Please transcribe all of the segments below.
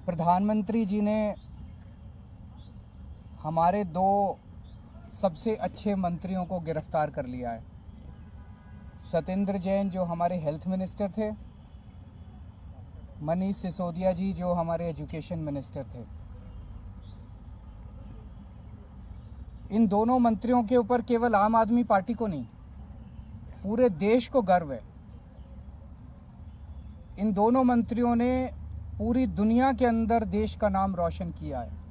प्रधानमंत्री जी ने हमारे दो सबसे अच्छे मंत्रियों को गिरफ्तार कर लिया है। सत्येंद्र जैन जो हमारे हेल्थ मिनिस्टर थे, मनीष सिसोदिया जी जो हमारे एजुकेशन मिनिस्टर थे। इन दोनों मंत्रियों के ऊपर केवल आम आदमी पार्टी को नहीं, पूरे देश को गर्व है। इन दोनों मंत्रियों ने पूरी दुनिया के अंदर देश का नाम रोशन किया है।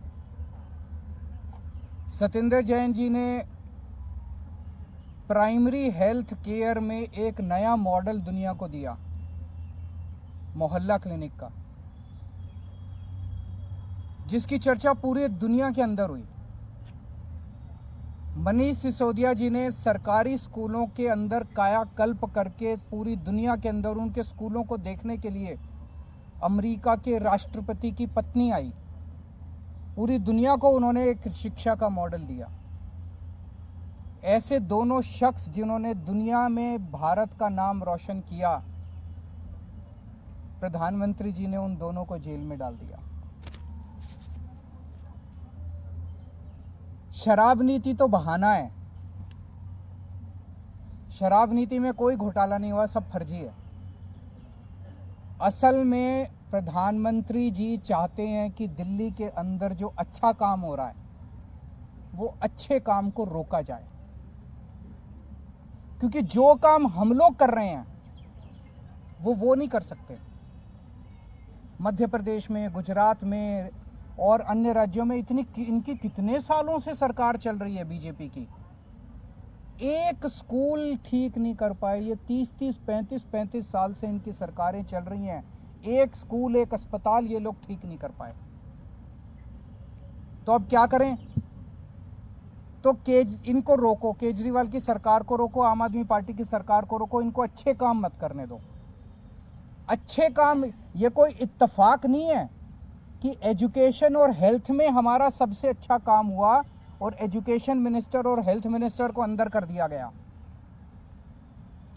सत्येंद्र जैन जी ने प्राइमरी हेल्थ केयर में एक नया मॉडल दुनिया को दिया, मोहल्ला क्लिनिक का, जिसकी चर्चा पूरी दुनिया के अंदर हुई। मनीष सिसोदिया जी ने सरकारी स्कूलों के अंदर कायाकल्प करके पूरी दुनिया के अंदर उनके स्कूलों को देखने के लिए अमेरिका के राष्ट्रपति की पत्नी आई। पूरी दुनिया को उन्होंने एक शिक्षा का मॉडल दिया। ऐसे दोनों शख्स जिन्होंने दुनिया में भारत का नाम रोशन किया, प्रधानमंत्री जी ने उन दोनों को जेल में डाल दिया। शराब नीति तो बहाना है। शराब नीति में कोई घोटाला नहीं हुआ, सब फर्जी है। असल में प्रधानमंत्री जी चाहते हैं कि दिल्ली के अंदर जो अच्छा काम हो रहा है वो अच्छे काम को रोका जाए, क्योंकि जो काम हम लोग कर रहे हैं वो नहीं कर सकते। मध्य प्रदेश में, गुजरात में और अन्य राज्यों में इनकी कितने सालों से सरकार चल रही है बीजेपी की, एक स्कूल ठीक नहीं कर पाए। ये 30-30, 35-35 साल से इनकी सरकारें चल रही हैं, एक स्कूल, एक अस्पताल ये लोग ठीक नहीं कर पाए। तो अब क्या करें? तो इनको रोको, केजरीवाल की सरकार को रोको, आम आदमी पार्टी की सरकार को रोको, इनको अच्छे काम मत करने दो। अच्छे काम, ये कोई इत्तेफाक नहीं है कि एजुकेशन और हेल्थ में हमारा सबसे अच्छा काम हुआ और एजुकेशन मिनिस्टर और हेल्थ मिनिस्टर को अंदर कर दिया गया।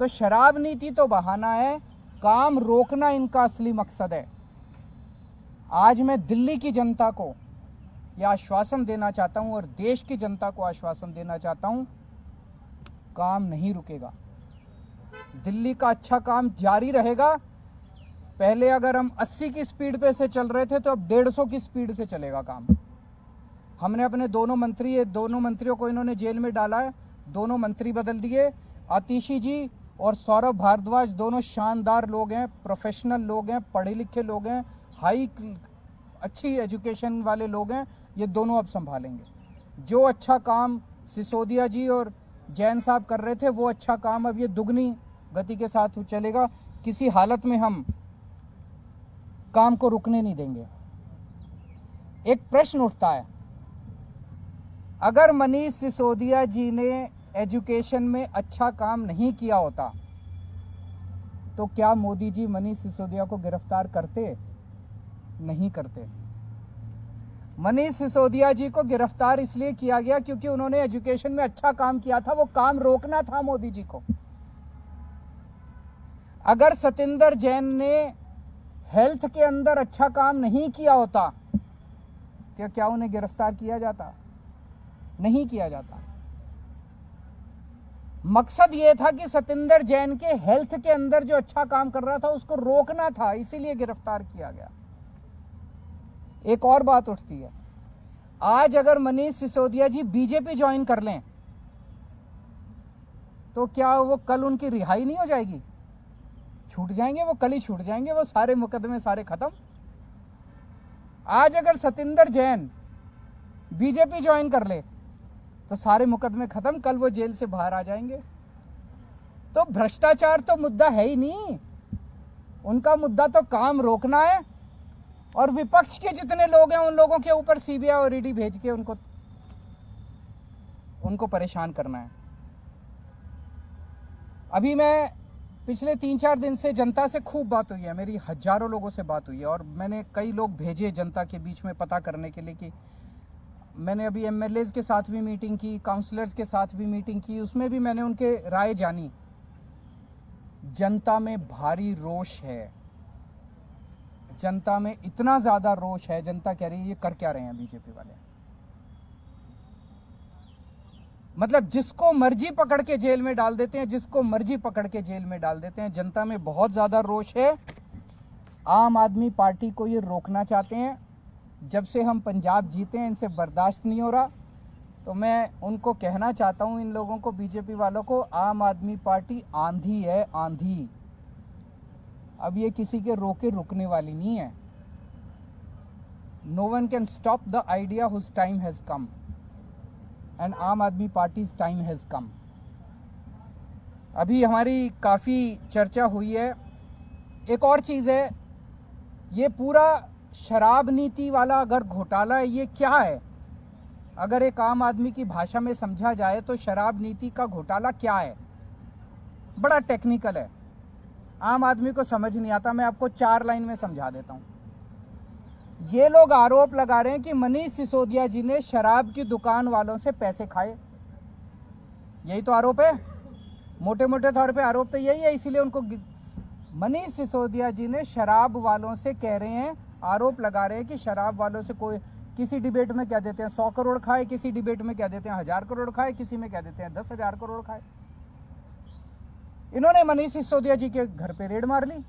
तो शराब नीति तो बहाना है, काम रोकना इनका असली मकसद है। आज मैं दिल्ली की जनता को यह आश्वासन देना चाहता हूं और देश की जनता को आश्वासन देना चाहता हूं, काम नहीं रुकेगा। दिल्ली का अच्छा काम जारी रहेगा। पहले अगर हम 80 की स्पीड पे से चल रहे थे तो अब 150 की स्पीड से चलेगा काम। हमने अपने दोनों मंत्रियों को इन्होंने जेल में डाला है, दोनों मंत्री बदल दिए। आतिशी जी और सौरभ भारद्वाज दोनों शानदार लोग हैं, प्रोफेशनल लोग हैं, पढ़े लिखे लोग हैं, अच्छी एजुकेशन वाले लोग हैं। ये दोनों अब संभालेंगे। जो अच्छा काम सिसोदिया जी और जैन साहब कर रहे थे वो अच्छा काम अब ये दुगनी गति के साथ चलेगा। किसी हालत में हम काम को रुकने नहीं देंगे। एक प्रश्न उठता है, अगर मनीष सिसोदिया जी ने एजुकेशन में अच्छा काम नहीं किया होता तो क्या मोदी जी मनीष सिसोदिया को गिरफ्तार करते? नहीं करते। मनीष सिसोदिया जी को गिरफ्तार इसलिए किया गया क्योंकि उन्होंने एजुकेशन में अच्छा काम किया था, वो काम रोकना था मोदी जी को। अगर सत्येंद्र जैन ने हेल्थ के अंदर अच्छा काम नहीं किया होता तो क्या उन्हें गिरफ्तार किया जाता? नहीं किया जाता। मकसद यह था कि सत्येंद्र जैन के हेल्थ के अंदर जो अच्छा काम कर रहा था उसको रोकना था, इसीलिए गिरफ्तार किया गया। एक और बात उठती है, आज अगर मनीष सिसोदिया जी बीजेपी ज्वाइन कर लें तो क्या वो कल उनकी रिहाई नहीं हो जाएगी? छूट जाएंगे वो, कल ही छूट जाएंगे वो, सारे मुकदमे सारे खत्म। आज अगर सत्येंद्र जैन बीजेपी ज्वाइन कर ले तो सारे मुकदमे खत्म, कल वो जेल से बाहर आ जाएंगे। तो भ्रष्टाचार तो मुद्दा है ही नहीं, उनका मुद्दा तो काम रोकना है और विपक्ष के जितने लोग हैं उन लोगों के ऊपर सीबीआई और ईडी भेज के उनको परेशान करना है। अभी मैं पिछले 3-4 दिन से जनता से खूब बात हुई है, मेरी हजारों लोगों से बात हुई है और मैंने कई लोग भेजे जनता के बीच में पता करने के लिए कि मैंने अभी एमएलएज के साथ भी मीटिंग की, काउंसलर्स के साथ भी मीटिंग की, उसमें भी मैंने उनके राय जानी। जनता में भारी रोष है, जनता में इतना ज्यादा रोष है, जनता कह रही है ये कर क्या रहे हैं बीजेपी वाले। मतलब जिसको मर्जी पकड़ के जेल में डाल देते हैं, जिसको मर्जी पकड़ के जेल में डाल देते हैं। जनता में बहुत ज्यादा रोष है। आम आदमी पार्टी को ये रोकना चाहते हैं। जब से हम पंजाब जीते हैं इनसे बर्दाश्त नहीं हो रहा। तो मैं उनको कहना चाहता हूं, इन लोगों को, बीजेपी वालों को, आम आदमी पार्टी आंधी है, आंधी। अब ये किसी के रोके रुकने वाली नहीं है। No one can stop the idea whose time has come and Aam Aadmi parties time has कम। अभी हमारी काफी चर्चा हुई है। एक और चीज है, ये पूरा शराब नीति वाला अगर घोटाला है, ये क्या है? अगर एक आम आदमी की भाषा में समझा जाए तो शराब नीति का घोटाला क्या है? बड़ा टेक्निकल है, आम आदमी को समझ नहीं आता। मैं आपको 4 लाइन में समझा देता हूं। ये लोग आरोप लगा रहे हैं कि मनीष सिसोदिया जी ने शराब की दुकान वालों से पैसे खाए। यही तो आरोप है, मोटे मोटे तौर पे आरोप तो यही है। इसीलिए उनको मनीष सिसोदिया जी ने शराब वालों से कह रहे हैं, आरोप लगा रहे हैं कि शराब वालों से कोई, किसी डिबेट में क्या देते हैं 100 करोड़ खाए, किसी डिबेट में क्या देते हैं 1000 करोड़ खाए, किसी में क्या देते हैं 10,000 करोड़ खाए। इन्होंने मनीष सिसोदिया जी के घर पे रेड मार ली,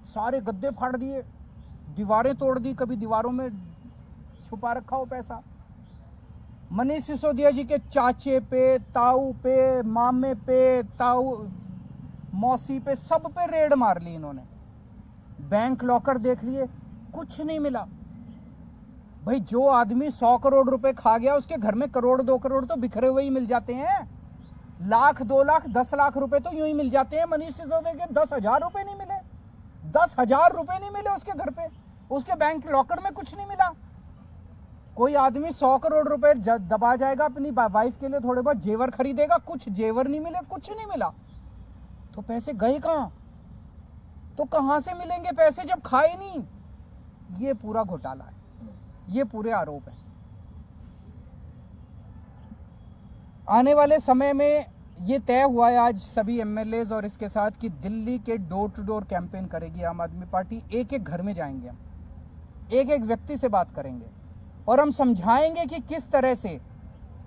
सारे गद्दे फाड़ दिए, दीवारें तोड़ दी, कभी दीवारों में छुपा रखा हो पैसा। मनीष सिसोदिया जी के चाचे पे, ताऊ पे, मामे पे, ताऊ मौसी पे, सब पे रेड मार ली इन्होंने। बैंक लॉकर देख लिए, कुछ नहीं मिला। भाई जो आदमी 100 करोड़ रुपए खा गया, उसके घर में करोड़ 2 करोड़ तो बिखरे हुए ही मिल जाते हैं। लाख 2 लाख 10 लाख रुपए तो यूं ही मिल जाते हैं। मनीष सिसोदिया के 10,000 रुपए नहीं मिले, 10,000 रुपए नहीं मिले उसके घर पे, उसके बैंक लॉकर में कुछ नहीं मिला। कोई आदमी 100 करोड़ रुपए दबा जाएगा, अपनी वाइफ के लिए थोड़े बहुत जेवर खरीदेगा, कुछ जेवर नहीं मिले, कुछ नहीं मिला, तो पैसे गए कहां? तो कहां से मिलेंगे पैसे जब खाए नहीं? ये पूरा घोटाला है, ये पूरे आरोप है। आने वाले समय में ये तय हुआ है आज सभी एमएलएज और इसके साथ कि दिल्ली के डोर टू डोर कैंपेन करेगी आम आदमी पार्टी। एक एक घर में जाएंगे हम, एक एक व्यक्ति से बात करेंगे और हम समझाएंगे कि किस तरह से,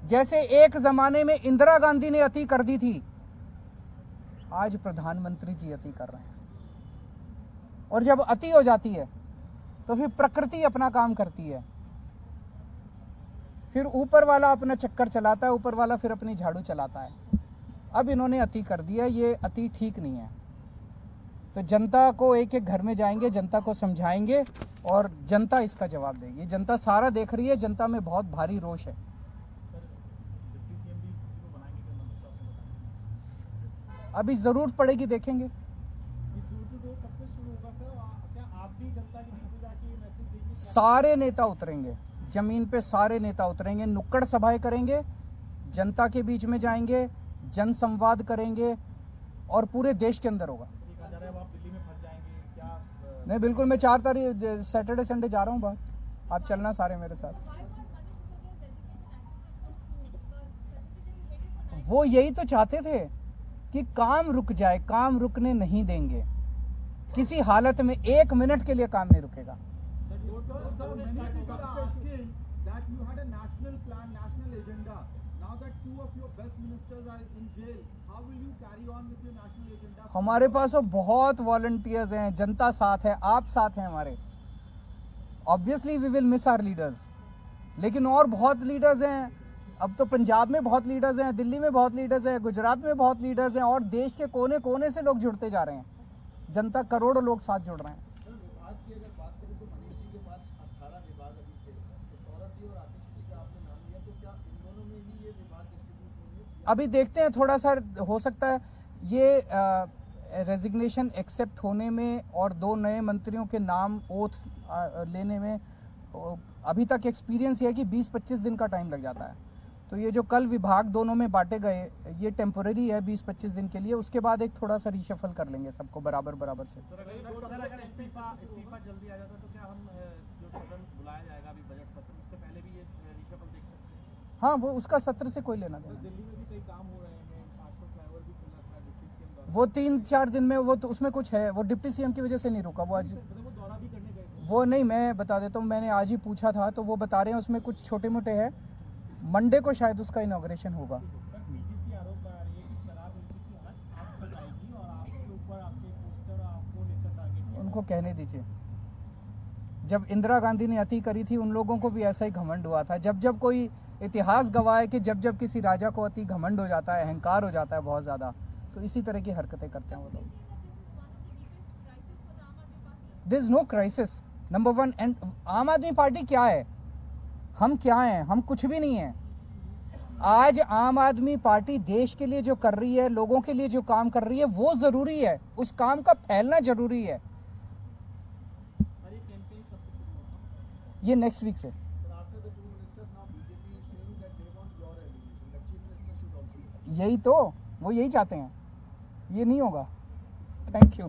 जैसे एक जमाने में इंदिरा गांधी ने अति कर दी थी, आज प्रधानमंत्री जी अति कर रहे हैं। और जब अति हो जाती है तो फिर प्रकृति अपना काम करती है, फिर ऊपर वाला अपना चक्कर चलाता है, ऊपर वाला फिर अपनी झाड़ू चलाता है। अब इन्होंने अति कर दिया, ये अति ठीक नहीं है। तो जनता को एक एक घर में जाएंगे, जनता को समझाएंगे और जनता इसका जवाब देगी। जनता सारा देख रही है, जनता में बहुत भारी रोष है। अभी जरूरत पड़ेगी, देखेंगे। सारे नेता उतरेंगे जमीन पे, सारे नेता उतरेंगे, नुक्कड़ सभाएं करेंगे, जनता के बीच में जाएंगे, जन संवाद करेंगे और पूरे देश के अंदर होगा। नहीं, बिल्कुल, मैं 4 तारीख सैटरडे संडे जा रहा हूँ बाहर, आप चलना सारे मेरे साथ। वो यही तो चाहते थे कि काम रुक जाए, काम रुकने नहीं देंगे किसी हालत में, 1 मिनट के लिए काम नहीं रुकेगा। हमारे पास तो बहुत वॉलंटियर्स हैं, जनता साथ है, आप साथ हैं हमारे। Obviously we will miss our leaders, लेकिन और बहुत लीडर्स हैं। अब तो पंजाब में बहुत लीडर्स हैं, दिल्ली में बहुत लीडर्स हैं, गुजरात में बहुत लीडर्स हैं, और देश के कोने कोने से लोग जुड़ते जा रहे हैं। जनता, करोड़ों लोग साथ जुड़ रहे हैं। अभी देखते हैं, थोड़ा सा हो सकता है ये रेजिग्नेशन एक्सेप्ट होने में और 2 नए मंत्रियों के नाम ओथ लेने में अभी तक एक्सपीरियंस ये है कि 20-25 दिन का टाइम लग जाता है। तो ये जो कल विभाग दोनों में बांटे गए, ये टेम्पोररी है 20-25 दिन के लिए। उसके बाद एक थोड़ा सा रीशफल कर लेंगे सबको बराबर बराबर से। सर, अगर इस्तीफा जल्दी आ जाता तो क्या हम जो सदन बुलाया जाएगा अभी बजट सत्र, उससे पहले भी ये रीशफल देख सकते हैं? हाँ, वो उसका सत्र से कोई लेना देना। दिल्ली में भी कई काम हो रहे हैं, 500 फ्लाईओवर भी खुल रहा था डिप्टी सीएम द्वारा। वो 3-4 दिन में, वो तो उसमें कुछ है, वो डिप्टी सीएम की वजह से नहीं रुका, वो आज वो नहीं, मैं बता देता हूँ, मैंने आज ही पूछा था तो वो बता रहे हैं उसमें कुछ छोटे मोटे हैं, मंडे को शायद उसका इनॉग्रेशन होगा। सर बीजेपी आरोप लगा रही है कि शराब नीति की आंच आप बताएगी और आपके ऊपर आपके पोस्टर आपको लेकर टारगेट किया। उनको कहने दीजिए, जब इंदिरा गांधी ने अति करी थी उन लोगों को भी ऐसा ही घमंड हुआ था। जब जब कोई इतिहास गवाह है कि जब जब किसी राजा को अति घमंड हो जाता है, अहंकार हो जाता है बहुत ज़्यादा, तो इसी तरह की हरकतें करते हैं वो लोग। This is no crisis number one. And Aam Aadmi party क्या है, हम क्या हैं? हम कुछ भी नहीं हैं। आज आम आदमी पार्टी देश के लिए जो कर रही है, लोगों के लिए जो काम कर रही है, वो जरूरी है, उस काम का फैलना जरूरी है। और ये कैंपेन कब से शुरू होगा? ये नेक्स्ट वीक से। यही तो, वो यही चाहते हैं, ये नहीं होगा। Thank you.